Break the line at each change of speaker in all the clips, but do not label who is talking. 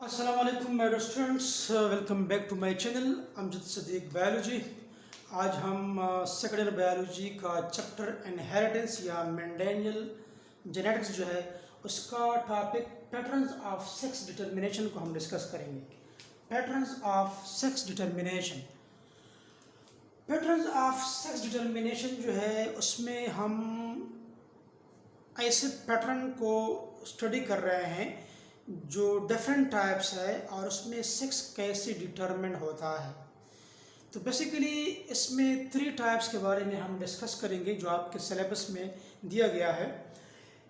अस्सलाम वालेकुम my students, welcome back to my channel Amjad Sadiq biology. आज हम सेकेंड ईयर बायोलॉजी का चैप्टर इनहेरिटेंस या मेंडेलियन जेनेटिक्स जो है उसका topic patterns of sex determination को हम डिस्कस करेंगे। Patterns of sex determination, patterns of sex determination जो है उसमें हम ऐसे पैटर्न को स्टडी कर रहे हैं जो डिफरेंट टाइप्स है और उसमें सेक्स कैसे डिटरमिन होता है। तो बेसिकली इसमें 3 टाइप्स के बारे में हम डिस्कस करेंगे जो आपके सिलेबस में दिया गया है।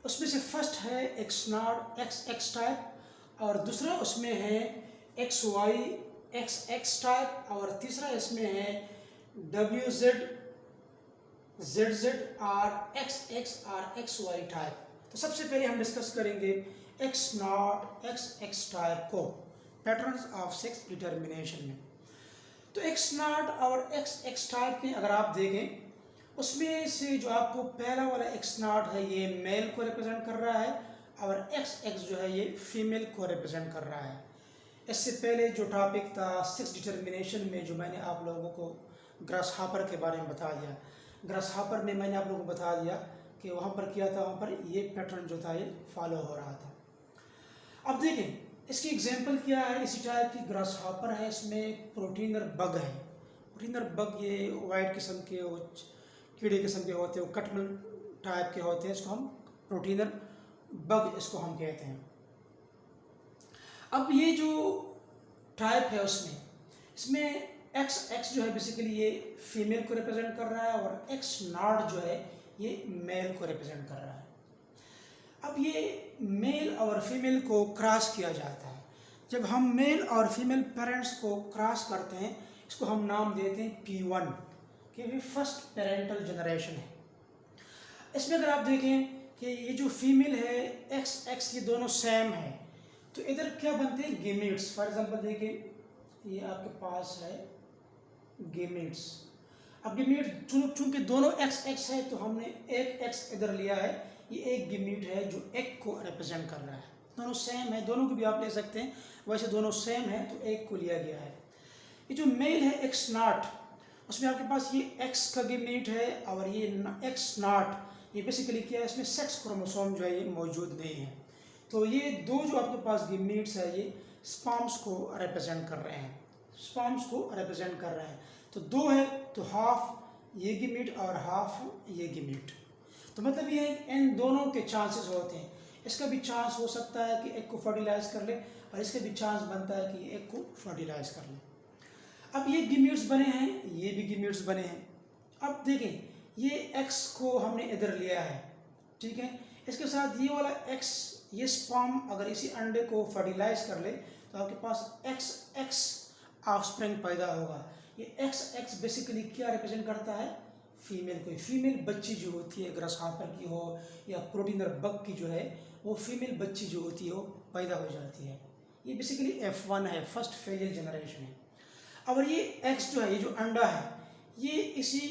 उसमें से फर्स्ट है X nought X X type, और दूसरा उसमें है X Y X X type, और तीसरा इसमें है डब्ल्यू जेड जेड जेड और एक्स एक्स और एक्स वाई टाइप। तो सबसे पहले हम डिस्कस करेंगे X nought X X type को पैटर्न्स ऑफ सेक्स डिटर्मिनेशन में। तो एक्स नॉट और एक्स एक्स टाइप में अगर आप देखें उसमें से जो आपको पहला वाला एक्स नॉट है ये मेल को रिप्रेजेंट कर रहा है और एक्स एक्स जो है ये फीमेल को रिप्रेजेंट कर रहा है। इससे पहले जो टॉपिक था सेक्स डिटर्मिनेशन में, जो मैंने आप लोगों को ग्रास हॉपर के बारे में बता दिया, ग्रास हॉपर में मैंने आप लोगों को बता दिया कि वहाँ पर किया था, वहाँ पर ये पैटर्न जो था ये फॉलो हो रहा था। अब देखें इसकी एग्जांपल क्या है। इसी टाइप की ग्रास हॉपर है, इसमें प्रोटीनर बग है। प्रोटीनर बग ये वाइट किस्म के कीड़े किस्म के होते हैं, वो कटमल टाइप के होते हैं, इसको हम प्रोटीनर बग इसको हम कहते हैं। अब ये जो टाइप है इसमें एक्स एक्स जो है बेसिकली ये फीमेल को रिप्रेजेंट कर रहा है और एक्स नॉट जो है ये मेल को रिप्रेजेंट कर रहा है। अब ये मेल और फीमेल को क्रॉस किया जाता है। जब हम मेल और फीमेल पेरेंट्स को क्रॉस करते हैं इसको हम नाम देते हैं P1, कि ये फर्स्ट पेरेंटल जनरेशन है। इसमें अगर आप देखें कि ये जो फीमेल है एक्स एक्स ये दोनों सेम है, तो इधर क्या बनते हैं गेमीट्स। फॉर एग्जांपल देखिए ये आपके पास है गेमीट्स। अब गेमीट चूंकि दोनों एक्स एक्स है तो हमने एक एक्स इधर लिया है, ये एक गेमीट है जो एक को रिप्रेजेंट कर रहा है। दोनों सेम है, दोनों को भी आप ले सकते हैं, वैसे दोनों सेम है तो एक को लिया गया है। ये जो मेल है एक्स नॉट, उसमें आपके पास ये एक्स का गेमीट है और ये एक्स नॉट, ये बेसिकली क्या है इसमें सेक्स क्रोमोसोम जो है ये मौजूद नहीं है। तो ये दो जो आपके पास गेमीट्स है ये स्पर्म्स को रिप्रेजेंट कर रहे हैं, स्पर्म्स को रिप्रेजेंट कर रहे हैं। तो दो है तो हाफ ये गेमीट और हाफ ये गेमीट। तो मतलब ये है इन दोनों के चांसेस होते हैं। इसका भी चांस हो सकता है कि एक को फर्टिलाइज कर ले और इसका भी चांस बनता है कि एक को फर्टिलाइज कर ले। अब ये गेमीट्स बने हैं, ये भी गेमीट्स बने हैं। अब देखें ये एक्स को हमने इधर लिया है, ठीक है, इसके साथ ये वाला एक्स ये स्पर्म अगर इसी अंडे को फर्टिलाइज कर ले तो आपके पास एक्स एक्स ऑफस्प्रिंग पैदा होगा। ये एक्स एक्स बेसिकली क्या रिप्रेजेंट करता है फीमेल को। फीमेल बच्ची जो होती है ग्रास हॉपर की हो या प्रोटीनर बग की जो है वो फीमेल बच्ची जो होती है वो पैदा हो जाती है। ये बेसिकली F1 है, फर्स्ट फेलियर जनरेशन है। और ये एक्स जो है ये जो अंडा है ये इसी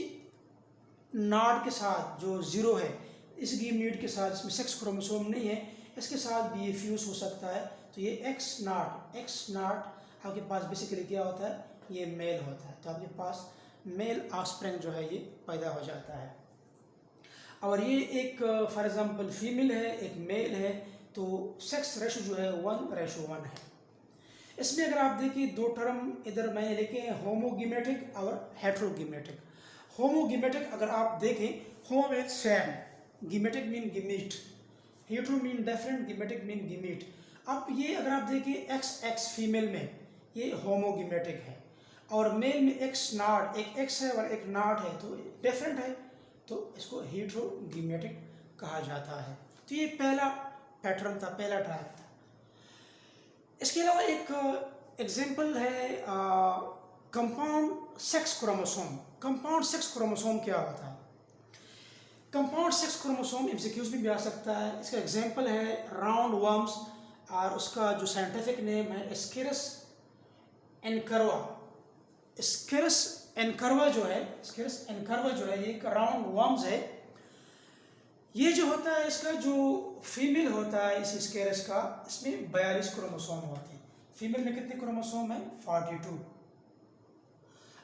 नॉट के साथ जो जीरो है इस गेमीट के साथ, इसमें सेक्स क्रोमोसोम नहीं है, इसके साथ भी ये फ्यूज हो सकता है। तो ये एक्स नॉट आपके पास बेसिकली क्या होता है ये मेल होता है। तो आपके पास मेल ऑफस्प्रिंग जो है ये पैदा हो जाता है। और ये एक फॉर एग्जांपल फीमेल है एक मेल है, तो सेक्स रेशो जो है 1:1 है। इसमें अगर आप देखिए दो टर्म इधर मैंने लिखे हैं होमोगेमेटिक और हेट्रोगेमेटिक। होमोगेमेटिक अगर आप देखें, homo mean same, gametic mean gamete, hetero mean different, gametic mean gamete. अब ये अगर आप देखिए एक्स एक्स फीमेल में ये होमोगेमेटिक है और मेल में एक्स नॉट, एक एक्स है और एक नॉट है तो डिफरेंट है, तो इसको हेट्रोगेमेटिक कहा जाता है। तो ये पहला पैटर्न था, पहला टाइप था। इसके अलावा एक एग्जांपल है compound sex chromosome. Compound sex chromosome क्या होता है? कंपाउंड सेक्स क्रोमोसोम एमसीक्यूज में भी आ सकता है। इसका एग्जांपल है राउंड वर्म्स और उसका जो साइंटिफिक नेम है एस्केरस एनकरवा। एस्केरस एनकरवा जो है ये एक राउंड वर्म्स है। ये जो होता है इसका जो फीमेल होता है इस स्केरस का, इसमें 42 क्रोमोसोम होते हैं। फीमेल में कितने क्रोमोसोम है? 42।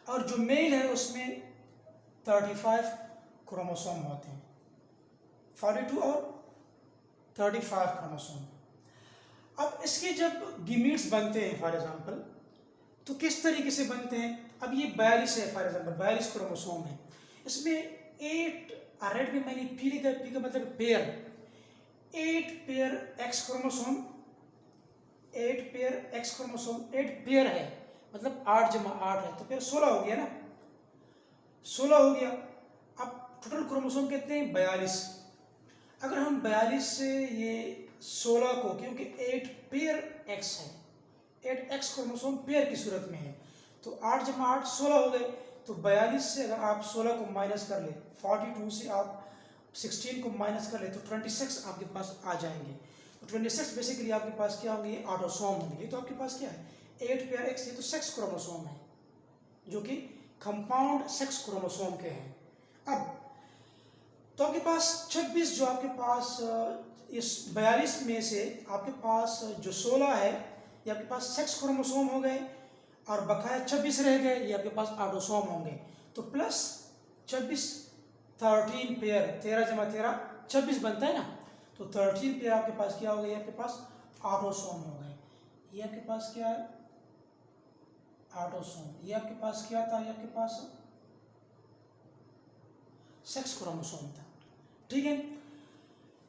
और जो मेल है उसमें 35 क्रोमोसोम होते हैं, 42 और 35 क्रोमोसोम। अब इसके जब गीमीट्स बनते हैं फॉर एग्जांपल, तो किस तरीके से बनते हैं? अब ये 42 है फॉर एग्जांपल, 42 क्रोमोसोम है, इसमें 8 रेड में मैंने पी लिखा, पी का मतलब pair, 8 pair x chromosome, 8 pair x chromosome, 8 pair है मतलब 8 जमा 8 है, तो फिर 16 हो गया ना, 16 हो गया। अब टोटल क्रोमोसोम कितने हैं? 42। अगर हम 42 से ये 16 को, क्योंकि 8 पेयर एक्स है, 8 एक्स क्रोमोसोम पेयर की सूरत में है, तो 8 जमा 8 16 हो गए। तो 42 से अगर आप 16 को माइनस कर ले, 42 से आप 16 को माइनस कर ले, तो 26 आपके पास आ जाएंगे। तो 26 बेसिकली आपके पास क्या होंगे? ऑटोसोम होंगे। तो आपके पास क्या है? 8 पेयर एक्स, ये तो सेक्स क्रोमोसोम है जो कि कंपाउंड सेक्स क्रोमोसोम के हैं। अब तो आपके पास 26, जो आपके पास इस 42 में से आपके पास जो 16 है ये आपके पास सेक्स क्रोमोसोम हो गए, और बकाया 26 रह गए, ये आपके पास ऑटोसोम होंगे। तो प्लस 26 13 पेयर, 13 जमा 13 26 बनता है ना, तो 13 पेयर आपके पास क्या हो गए? आपके पास ऑटोसोम हो गए। ये आपके पास क्या है? ऑटोसोम। ये आपके पास क्या था? ये आपके पास सेक्स क्रोमोसोम था, ठीक है।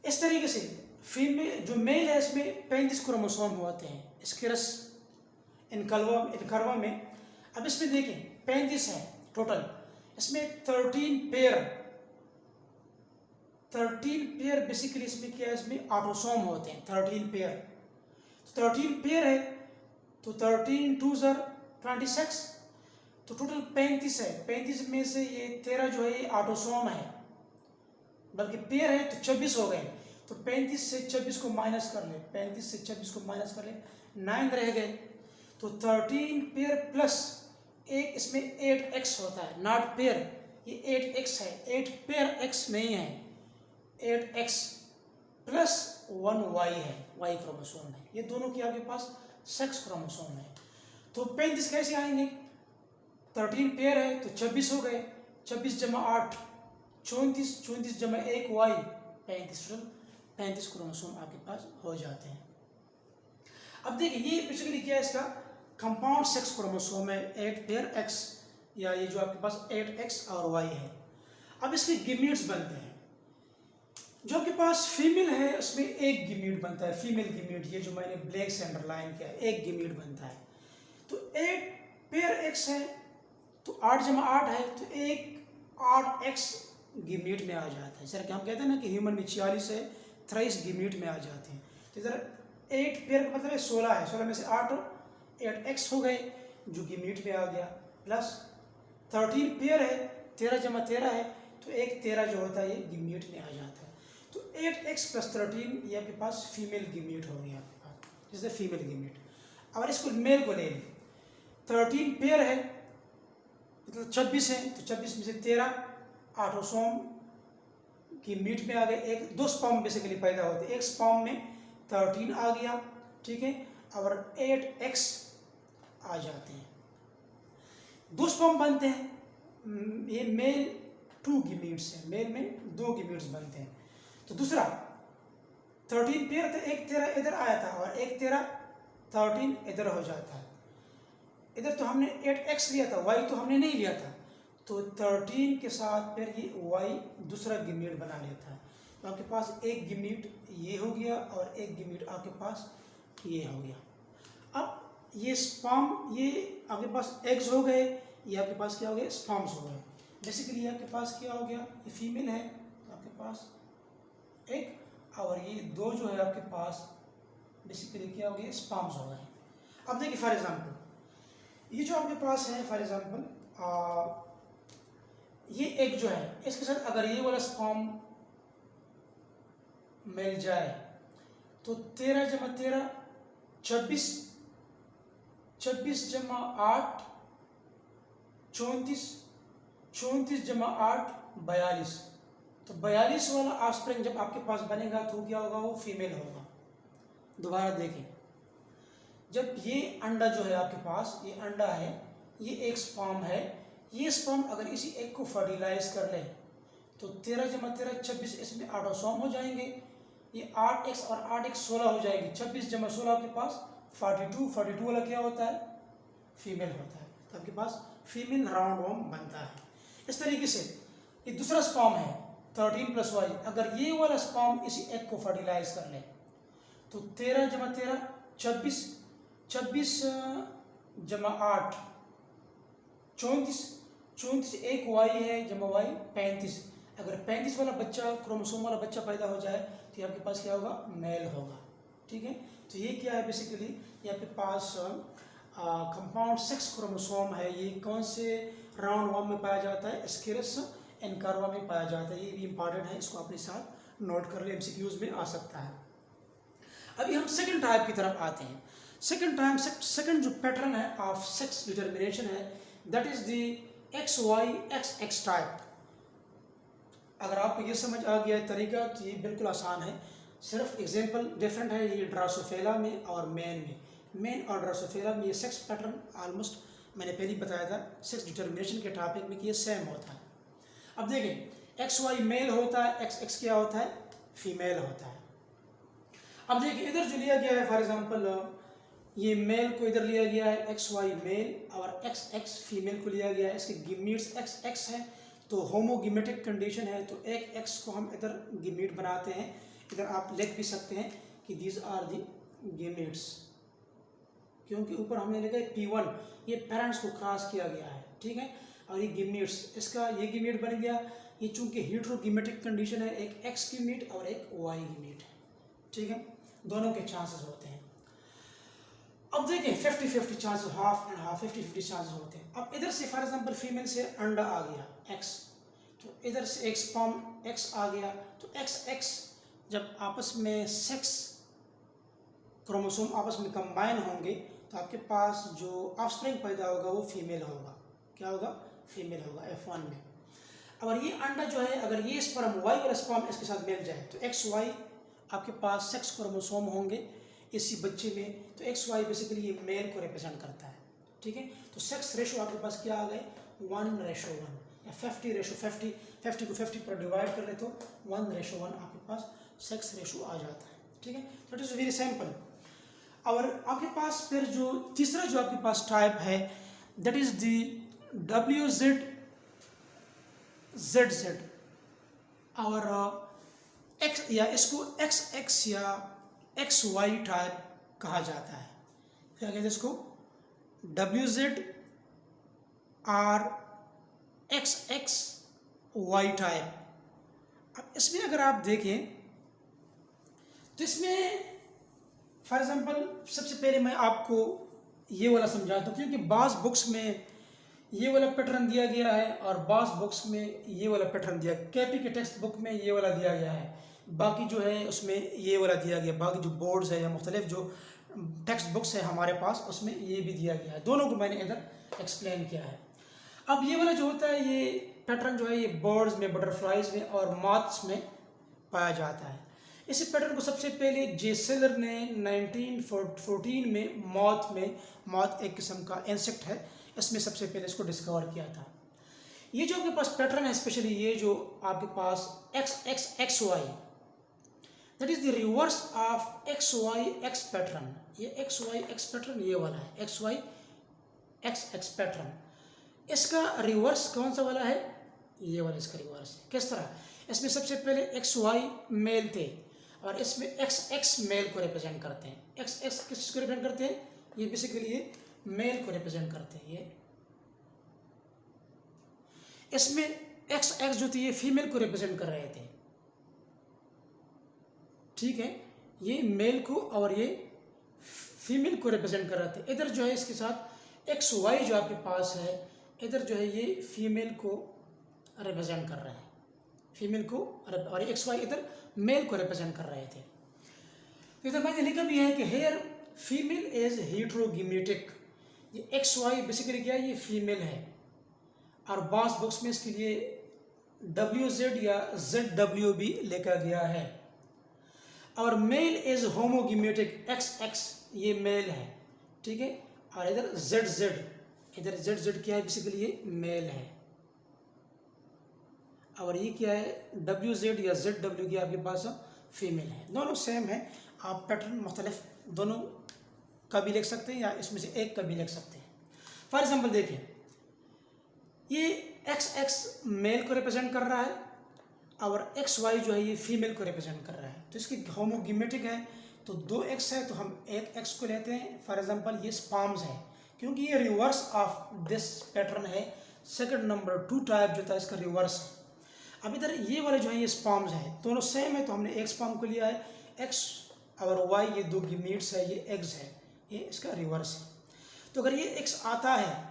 इस तरीके से फीमेल जो मेल है इसमें 35 क्रोमोसोम होते हैं, स्केरस इनकर्वा में। अब इसमें देखें 35 है टोटल, इसमें 13 पेयर बेसिकली इसमें क्या है? इसमें ऑटोसोम होते हैं 13 पेयर। तो 13 पेयर है तो 13 2 26, तो टोटल 35 है। 35 में से ये 13 जो है ये ऑटोसोम है, बल्कि पेयर है तो 26 हो गए। तो 35 से 26 को माइनस कर ले, 35 से 26 को माइनस कर ले, 9 रह गए। तो 13 पेयर प्लस एक इसमें 8x होता है, नॉट पेयर, ये 8x है, 8 पेयर x नहीं है, 8x प्लस 1y है, y क्रोमोसोम है। ये दोनों की आपके पास सेक्स क्रोमोसोम है। तो 35 कैसे आएंगे? 13 पेयर है तो 26 हो गए, 26 जमा 8 34, 34 जमा 1 y 35 क्रोमोसोम आपके पास हो जाते हैं। अब देखिए ये बेसिकली क्या है? इसका कंपाउंड सेक्स क्रोमोसोम है 8 पेयर एक्स, या ये जो आपके पास 8x और y है। अब इसके गिमीट्स बनते हैं। जो आपके पास फीमेल है उसमें एक गिमीट बनता है, फीमेल गिमीट, ये जो मैंने ब्लैक से अंडरलाइन किया है, एक गिमीट बनता है। तो 8 पेयर एक्स है तो 8 जमा 8 है, तो एक 8x गिमीट में आ जाता है। सर क्या हम कहते हैं ना कि ह्यूमन में 46 है, 23 गिमीट में आ जाते हैं। तो इधर 8 पेयर का मतलब है 16 है, 16 में से 8x हो गए जो गिमीट में आ गया, प्लस 13 पेयर है, 13 जमा 13 है, तो एक 13 जो होता है ये गिमीट में आ जाता है। तो 8x प्लस 13 ये आपके पास फीमेल गिमीट हो गया आपके पास, जैसे फीमेल गिमीट। और इसको मेल को ले लें, 13 पेयर है मतलब 26 है, तो 26 में से 13 ऑटोसोम की मीट में आ गए, एक 2 स्पर्म बेसिकली पैदा होते हैं, एक स्पर्म में 13 आ गया, ठीक है, और 8x आ जाते हैं, 2 स्पर्म बनते हैं। ये मेल 2 गिमीट्स है, मेल में 2 गिमीट्स बनते हैं। तो दूसरा 13 पेयर था, एक 13 इधर आया था और एक 13 इधर हो जाता है। इधर तो हमने 8x लिया था, y तो हमने नहीं लिया था, तो 13 के साथ फिर ये y दूसरा गिमीट बना लेता है। तो आपके पास एक गिमीट ये हो गया और एक गिमीट आपके पास ये हो गया। अब ये स्पर्म, ये आपके पास एग्स हो गए, ये आपके पास क्या हो गए? स्पर्म्स हो गए। बेसिकली आपके पास क्या हो गया? ये फीमेल है तो आपके पास एक, और ये 2 जो है आपके पास बेसिकली क्या हो गया? स्पर्म्स हो गए। अब देखिए फॉर एग्जांपल ये जो आपके पास है, फॉर एग्जांपल ये एक जो है, इसके साथ अगर ये वाला स्पर्म मिल जाए तो 13 जमा 13 26, 26 जमा 8 34, 34 जमा 8 42, तो 42 वाला ऑफस्प्रिंग जब आपके पास बनेगा तो क्या होगा? वो फीमेल होगा। दोबारा देखें, जब ये अंडा जो है आपके पास, ये अंडा है, ये एक स्पर्म है, ये स्पर्म अगर इसी एग को फर्टिलाइज कर ले तो 13 जमा 13 26, इसमें ऑटोसोम हो जाएंगे। ये 8x और 8x 16 हो जाएगी। 26 जमा 16 आपके पास 42, 42 वाला क्या होता है? फीमेल होता है। तो आपके पास फीमेल राउंड वॉर्म बनता है। इस तरीके से ये दूसरा स्पर्म है 13 + y, अगर ये वाला स्पर्म इसी एग को फर्टिलाइज कर ले तो 13 जमा 13 26, 26 जमा 8 34, 34 एक y है जमा y 35। अगर 35 वाला बच्चा, क्रोमोसोम वाला बच्चा पैदा हो जाए तो ये आपके पास क्या होगा? मेल होगा। ठीक है, तो ये क्या है? बेसिकली ये आपके पास कंपाउंड 6 क्रोमोसोम है। ये कौन से राउंड वॉर्म में पाया जाता है? एस्केरिस एनकार्वा में पाया जाता है। ये भी इंपॉर्टेंट है, इसको अपने साथ नोट कर ले, MCQs में आ सकता है। अभी हम सेकंड टाइप की तरफ आते हैं। सेकंड जो पैटर्न है ऑफ सेक्स डिटर्मिनेशन है, that is the XY-XX type. अगर आपको ये समझ आ गया है तरीका तो ये बिल्कुल आसान है। सिर्फ एग्जांपल डिफरेंट है ये ड्रासोफिला में और मेन में। मेन और ड्रासोफिला में ये सेक्स पैटर्न ऑलमोस्ट मैंने पहले बताया था सेक्स डिटर्मिनेशन के टॉपिक में कि ये सेम होता है। अब देखें XY मेल होता है, XX क्या होता है? फीमेल होता है। अब देखिए इधर जो लिया गया है, फॉर एग्जांपल ये मेल को इधर लिया गया है XY मेल और XX फीमेल को लिया गया है। इसके गिमीट्स XX है तो होमोगिमेटिक कंडीशन है, तो एक X को हम इधर गिमीट बनाते हैं। इधर आप लिख भी सकते हैं कि दीज आर दी गिमीट्स, क्योंकि ऊपर हमने लिखा है P1, ये पेरेंट्स को क्रॉस किया गया है। ठीक है, और ये गिमीट्स, इसका ये गिमीट बन गया। ये चूंकि हीट्रोगिमेटिक कंडीशन है, एक X गिमीट और एक Y गिमीट है। ठीक है, दोनों के चांसेस होते हैं। अब देखें 50-50 chances, half and half, 50-50 chances होते हैं। अब इधर से फॉर एग्जांपल फीमेल से अंडा आ गया X, तो इधर से एक स्पर्म X आ गया, तो XX जब आपस में सेक्स क्रोमोसोम आपस में कंबाइन होंगे तो आपके पास जो ऑफस्प्रिंग पैदा होगा वो फीमेल होगा। क्या होगा? फीमेल होगा F1 में। अगर ये अंडा जो है, अगर ये स्पर्म Y वाला स्पर्म इसके साथ मिल जाए तो XY आपके पास सेक्स क्रोमोसोम होंगे इसी बच्चे में, तो XY बेसिकली ये मेल को रिप्रेजेंट करता है। ठीक है, तो सेक्स रेशो आपके पास क्या आ गए? 1:1 या 50:50, 50 को 50 पर डिवाइड कर ले तो 1:1 आपके पास सेक्स रेशो आ जाता है। ठीक है, तो इट इज़ वेरी सिंपल। और आपके पास फिर जो तीसरा जो आपके पास टाइप है दैट इज द WZ-ZZ और X, या इसको XX या XY टाइप कहा जाता है। क्या कहते हैं इसको? WZ और XXY टाइप। अब इसमें अगर आप देखें तो इसमें फॉर एग्जांपल सबसे पहले मैं आपको ये वाला समझाता हूँ, क्योंकि बाज़ बुक्स में ये वाला पैटर्न दिया गया है और बाज़ बुक्स में ये वाला पैटर्न दिया। केपी के टेक्स्ट बुक में ये वाला दिया गया है, बाकी जो है उसमें ये वाला दिया गया। बाकी जो बोर्ड्स है या मुख्तलिफ जो टेक्स्ट बुक्स है हमारे पास उसमें ये भी दिया गया है। दोनों को मैंने इधर एक्सप्लेन किया है। अब ये वाला जो होता है ये पैटर्न जो है ये बर्ड्स में, बटरफ्लाइज में और मॉथ्स में पाया जाता है। इसी पैटर्न को सबसे पहले जे सेलर ने 1914 में मॉथ एक किस्म का इंसेक्ट है, इसमें सबसे पहले इसको डिस्कवर किया था। ये जो आपके पास पैटर्न है, स्पेशली ये जो आपके पास XXXY, that is the reverse of XYX pattern. ये XYX पैटर्न ये वाला है, XYXX पैटर्न। इसका रिवर्स कौन सा वाला है? ये वाला इसका रिवर्स है। किस तरह? इसमें सबसे पहले XY मेल थे और इसमें XX मेल को रिप्रेजेंट करते हैं। XX किसको रिप्रेजेंट करते हैं? ये बेसिकली ये मेल को रिप्रेजेंट करते हैं। ये इसमें XX जो थी ये फीमेल को रिप्रेजेंट कर रहे थे। ठीक है, ये मेल को और ये फीमेल को रिप्रेजेंट कर रहे थे। इधर जो है इसके साथ XY जो आपके पास है, इधर जो है ये फीमेल को रिप्रेजेंट कर रहा है, फीमेल को, और XY इधर मेल को रिप्रेजेंट कर रहे थे। इधर मैंने लिखा भी है कि हेयर फीमेल इज हीट्रोगिमेटिक। ये XY बेसिकली क्या है? ये फीमेल है और बास बुक्स में इसके लिए WZ या ZW भी लिखा गया है। और मेल इज होमोगिमेटिक, XX ये मेल है, ठीक है। और इधर जेड जेड, इधर जेड जेड क्या है, बेसिकली ये मेल है। और ये क्या है, डब्ल्यू जेड या जेड डब्ल्यू की आपके पास फीमेल है। दोनों सेम है, आप पैटर्न मुख्तलिफ दोनों का भी लिख सकते हैं या इसमें से एक का भी लिख सकते हैं। फॉर एग्जाम्पल देखिए, ये एक्स एक्स मेल को रिप्रेजेंट कर रहा है और एक्स वाई जो है ये फीमेल को रिप्रेजेंट कर रहा है। तो इसकी होमोगिमेटिक है, तो 2 एक्स है तो हम एक एक्स को लेते हैं। फॉर एग्जांपल ये स्पाम्स है, क्योंकि ये रिवर्स ऑफ दिस पैटर्न है। सेकंड नंबर 2 टाइप जो था इसका रिवर्स है। अब इधर ये वाले जो है ये स्पाम्स है, दोनों सेम है तो हमने एक स्पाम को लिया है। एक्स और वाई ये 2 गिमीट्स है, ये एग्स है, ये इसका रिवर्स है। तो अगर ये एक्स आता है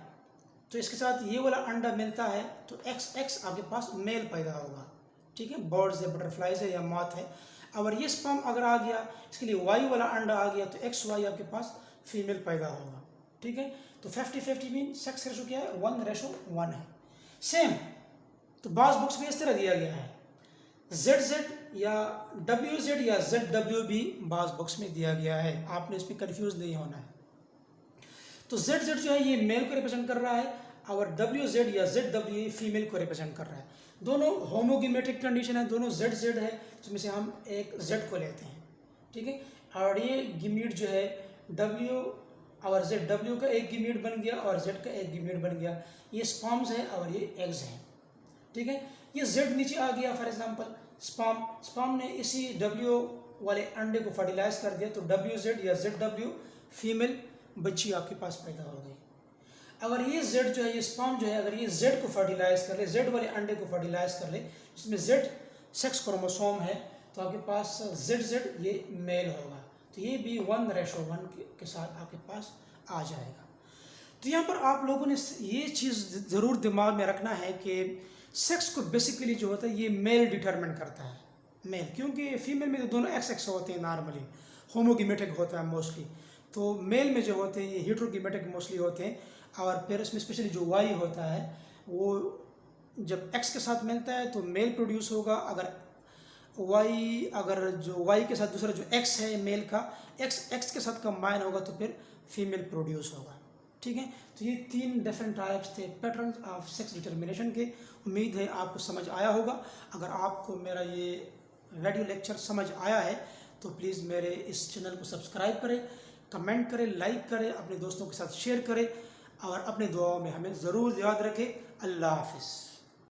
तो इसके साथ ये वाला अंडा मिलता है तो एक्स एक्स आपके पास मेल पैदा होगा, ठीक है। बर्ड्स है, बटरफ्लाइज है या मॉथ है। और ये स्पर्म अगर आ गया, इसके लिए वाई वाला अंडा आ गया तो एक्स वाई आपके पास फीमेल पैदा होगा, ठीक है। तो 50-50 मीन सेक्स रेशो क्या है, 1:1 है। सेम तो बास बुक्स में इस तरह दिया गया है, जेड जेड या डब्ल्यू जेड या जेड डब्ल्यू भी बास बुक्स में दिया गया है, आपने इसमें कंफ्यूज नहीं होना है। तो जेड जेड जो है ये मेल को रिप्रेजेंट कर रहा है और डब्ल्यू जेड या जेड डब्ल्यू फीमेल को रिप्रेजेंट कर रहा है। दोनों होमोगिमेटिक कंडीशन है, दोनों जेड जेड है, जिसमें से हम एक जेड को लेते हैं, ठीक है। और ये गिमीट जो है डब्ल्यू और जेड, डब्ल्यू का एक गिमीट बन गया और जेड का एक गिमीट बन गया। ये स्पर्म्स है और ये एग्स हैं, ठीक है। ये जेड नीचे आ गया, फॉर एग्जांपल स्पर्म ने इसी डब्ल्यू वाले अंडे को फर्टिलाइज कर दिया तो डब्ल्यू जेड या जेड डब्ल्यू फीमेल बच्ची आपके पास पैदा हो गई। अगर ये जेड जो है, ये स्पर्म जो है, अगर ये जेड को फर्टिलाइज कर ले, जेड वाले अंडे को फर्टिलाइज कर ले, जिसमें जेड सेक्स क्रोमोसोम है, तो आपके पास जेड जेड ये मेल होगा। तो ये भी 1:1 के साथ आपके पास आ जाएगा। तो यहाँ पर आप लोगों ने ये चीज़ ज़रूर दिमाग में रखना है कि सेक्स को बेसिकली जो होता है ये मेल डिटरमिन करता है, मेल, क्योंकि फीमेल में तो दोनों एक्स एक्स होते हैं, नॉर्मली होमोगिमेटिक होता है मोस्टली। तो मेल में जो होते हैं ये हेट्रोगिमेटिक मोस्टली होते हैं। और फिर इसमें स्पेशली जो वाई होता है वो जब एक्स के साथ मिलता है तो मेल प्रोड्यूस होगा। अगर जो वाई के साथ दूसरा जो एक्स है मेल का, एक्स के साथ कंबाइन होगा तो फिर फीमेल प्रोड्यूस होगा, ठीक है। तो ये 3 डिफरेंट टाइप्स थे पैटर्न ऑफ सेक्स डिटर्मिनेशन के। उम्मीद है आपको समझ आया होगा। अगर आपको मेरा ये वीडियो लेक्चर समझ आया है तो प्लीज़ मेरे इस चैनल को सब्सक्राइब करें, कमेंट करें, लाइक करें, अपने दोस्तों के साथ शेयर करें और अपने दुआओं में हमें ज़रूर याद रखें। अल्लाह हाफिज़।